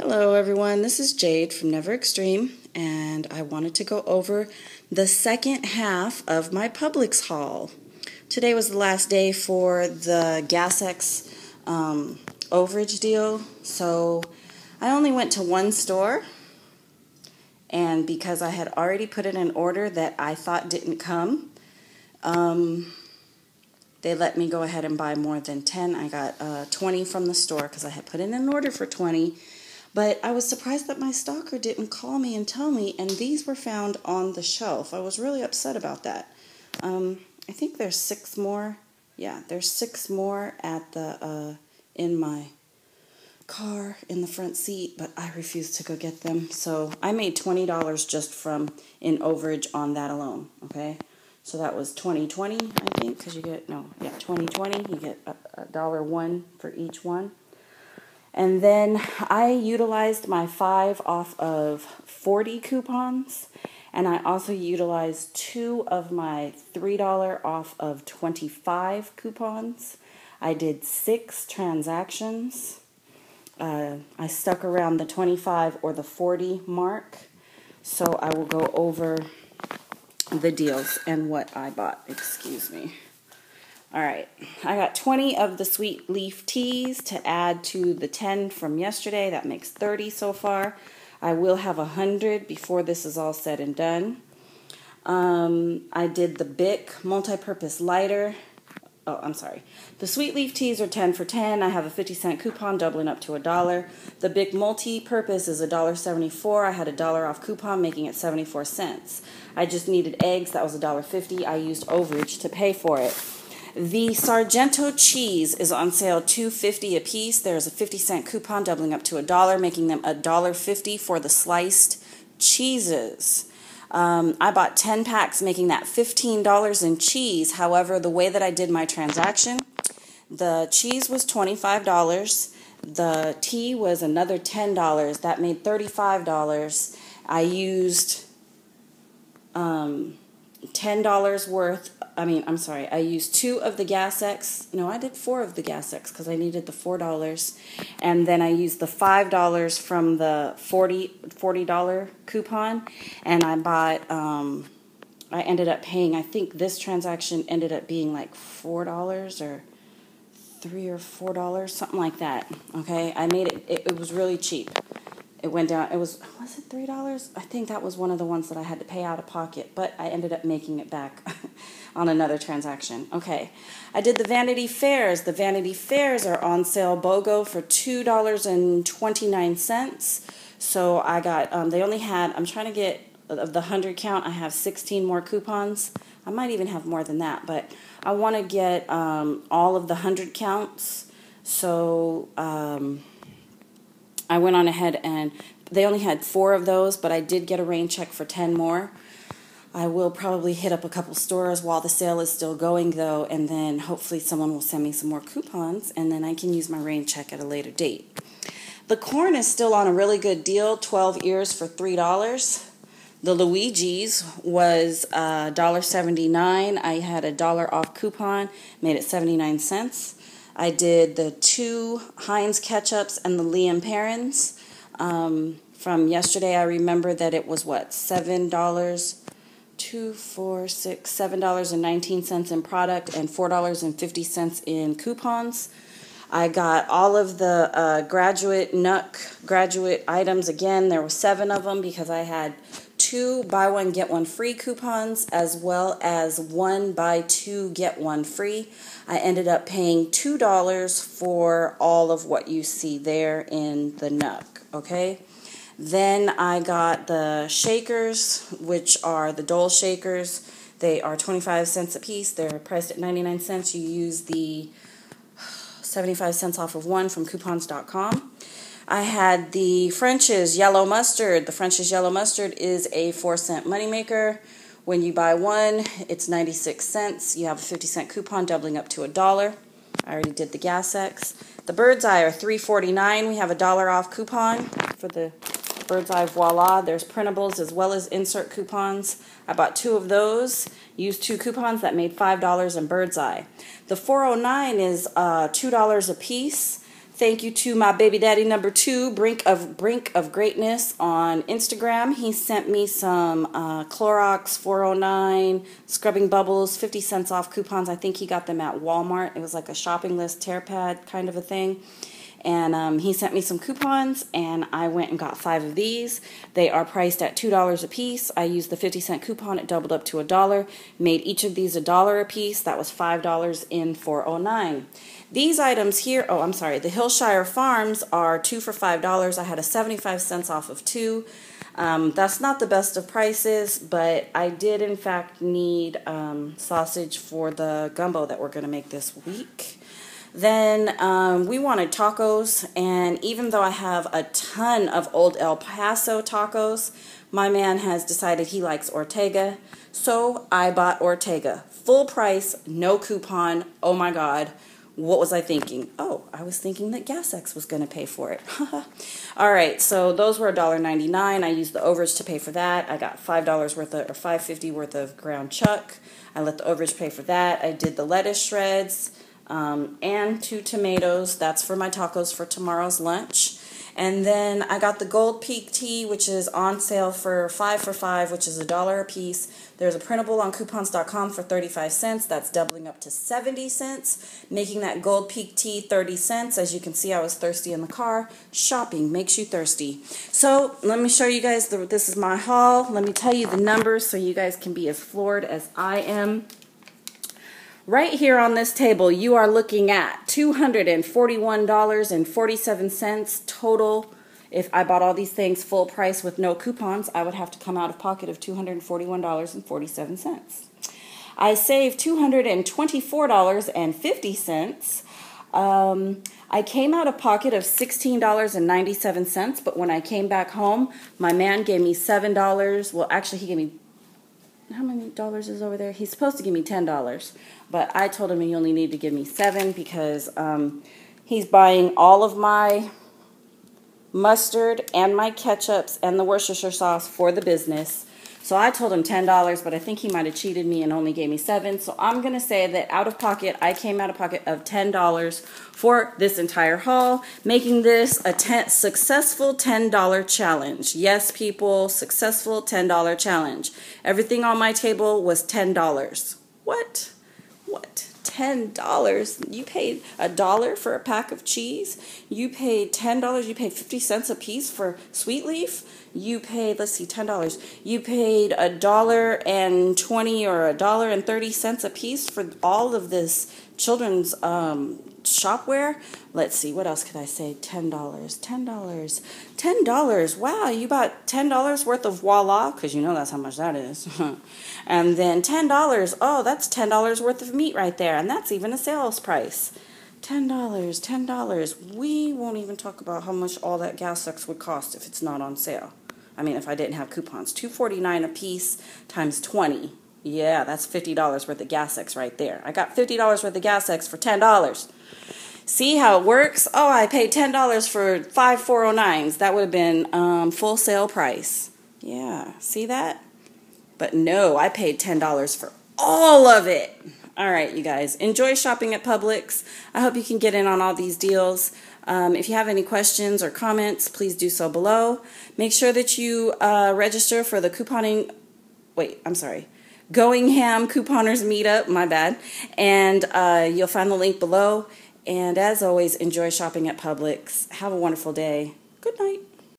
Hello everyone, this is Jade from Never Extreme, and I wanted to go over the second half of my Publix haul. Today was the last day for the GasX overage deal, so I only went to one store, and because I had already put in an order that I thought didn't come, they let me go ahead and buy more than 10. I got 20 from the store because I had put in an order for 20. But I was surprised that my stalker didn't call me and tell me, and these were found on the shelf. I was really upset about that. I think there's 6 more. Yeah, there's 6 more at the in my car in the front seat, but I refused to go get them. So I made $20 just from in overage on that alone. Okay, so that was 20/20, I think, because you get 20/20. You get $1 for each one. And then I utilized my 5 off of 40 coupons, and I also utilized 2 of my $3 off of 25 coupons. I did 6 transactions. I stuck around the 25 or the 40 mark, so I will go over the deals and what I bought. Excuse me. Alright, I got 20 of the Sweet Leaf Teas to add to the 10 from yesterday. That makes 30 so far. I will have 100 before this is all said and done. I did the Bic multi-purpose lighter. Oh, I'm sorry. The Sweet Leaf Teas are 10 for 10. I have a 50-cent coupon doubling up to $1. The Bic multi-purpose is $1.74. I had a $1 off coupon making it 74 cents. I just needed eggs. That was $1.50. I used overage to pay for it. The Sargento cheese is on sale $2.50 a piece. There's a 50-cent coupon doubling up to $1, making them $1.50 for the sliced cheeses. I bought 10 packs, making that $15 in cheese. However, the way that I did my transaction, the cheese was $25. The tea was another $10. That made $35. I used $10 worth. I used 2 of the GasX. No, I did 4 of the GasX because I needed the $4. And then I used the $5 from the $40 coupon. And I bought, I ended up paying, I think this transaction ended up being like $4 or $3 or $4, something like that. Okay, I made it was really cheap. It went down, was it $3? I think that was one of the ones that I had to pay out of pocket, but I ended up making it back on another transaction. Okay, I did the Vanity Fairs. The Vanity Fairs are on sale BOGO for $2.29. So I got, they only had, I'm trying to get, of the 100 count, I have 16 more coupons. I might even have more than that, but I want to get all of the 100 counts. So, I went on ahead and they only had 4 of those, but I did get a rain check for 10 more. I will probably hit up a couple stores while the sale is still going, though, and then hopefully someone will send me some more coupons, and then I can use my rain check at a later date. The corn is still on a really good deal, 12 ears for $3. The Luigi's was $1.79. I had a $1 off coupon, made it 79 cents. I did the 2 Heinz ketchups and the Liam Perrins from yesterday. I remember that it was $7, $7.19 in product and $4.50 in coupons. I got all of the graduate items. Again, there were 7 of them because I had 2 buy one get one free coupons as well as 1 buy 2 get 1 free. I ended up paying $2 for all of what you see there in the NUC, okay? Then I got the shakers, which are the Dole shakers. They are 25 cents a piece. They're priced at 99 cents. You use the 75 cents off of 1 from coupons.com. I had the French's Yellow Mustard. The French's Yellow Mustard is a 4-cent moneymaker. When you buy 1, it's 96 cents. You have a 50-cent coupon doubling up to $1. I already did the GasX. The Bird's Eye are $3.49. We have a $1 off coupon for the Bird's Eye Voila. There's printables as well as insert coupons. I bought 2 of those, used 2 coupons. That made $5 in Bird's Eye. The 409 is $2 a piece. Thank you to my baby daddy number 2, Brink of Greatness on Instagram. He sent me some Clorox 409 scrubbing bubbles, 50 cents off coupons. I think he got them at Walmart. It was like a shopping list tear pad kind of a thing. And he sent me some coupons, and I went and got 5 of these. They are priced at $2 a piece. I used the 50-cent coupon. It doubled up to $1. Made each of these $1 a piece. That was $5 in 409. These items here, oh, I'm sorry, the Hillshire Farms are 2 for $5. I had a 75 cents off of 2. That's not the best of prices, but I did, in fact, need sausage for the gumbo that we're going to make this week. Then we wanted tacos, and even though I have a ton of old El Paso tacos, my man has decided he likes Ortega, so I bought Ortega. Full price, no coupon. Oh my God. What was I thinking? Oh, I was thinking that GasX was going to pay for it. All right, so those were $1.99. I used the overage to pay for that. I got $5 worth of, or $5.50 worth of ground chuck. I let the overage pay for that. I did the lettuce shreds and 2 tomatoes. That's for my tacos for tomorrow's lunch. And then I got the Gold Peak tea, which is on sale for 5 for $5, which is $1 a piece. There's a printable on coupons.com for 35 cents. That's doubling up to 70 cents, making that Gold Peak tea 30 cents. As you can see, I was thirsty in the car. Shopping makes you thirsty. So let me show you guys, this is my haul. Let me tell you the numbers so you guys can be as floored as I am. Right here on this table, you are looking at $241.47 total. If I bought all these things full price with no coupons, I would have to come out of pocket of $241.47. I saved $224.50. I came out of pocket of $16.97, but when I came back home, my man gave me $7. Well, actually, he gave me, how many dollars is over there? He's supposed to give me $10, but I told him he only needed to give me $7 because he's buying all of my mustard and my ketchups and the Worcestershire sauce for the business. So I told him $10, but I think he might have cheated me and only gave me $7. So I'm going to say that out of pocket, I came out of pocket of $10 for this entire haul, making this a successful $10 challenge. Yes, people, successful $10 challenge. Everything on my table was $10. What? What? $10? You paid $1 for a pack of cheese. You paid $10. You paid 50 cents a piece for Sweet Leaf. You paid, let's see, $10. You paid $1.20 or $1.30 a piece for all of this children's shopware. Let's see, what else could I say? $10. $10. Wow, you bought $10 worth of Voila, because you know that's how much that is. And then $10. Oh, that's $10 worth of meat right there, and that's even a sales price. $10. We won't even talk about how much all that GasX would cost if it's not on sale. I mean, if I didn't have coupons. $2.49 a piece times 20. Yeah, that's $50 worth of GasX right there. I got $50 worth of GasX for $10. See how it works? Oh, I paid $10 for 5 409s. That would have been full sale price. Yeah, see that? But no, I paid $10 for all of it. All right, you guys, enjoy shopping at Publix. I hope you can get in on all these deals. If you have any questions or comments, please do so below. Make sure that you register for the Going Ham Couponers Meetup, my bad. And you'll find the link below. And as always, enjoy shopping at Publix. Have a wonderful day. Good night.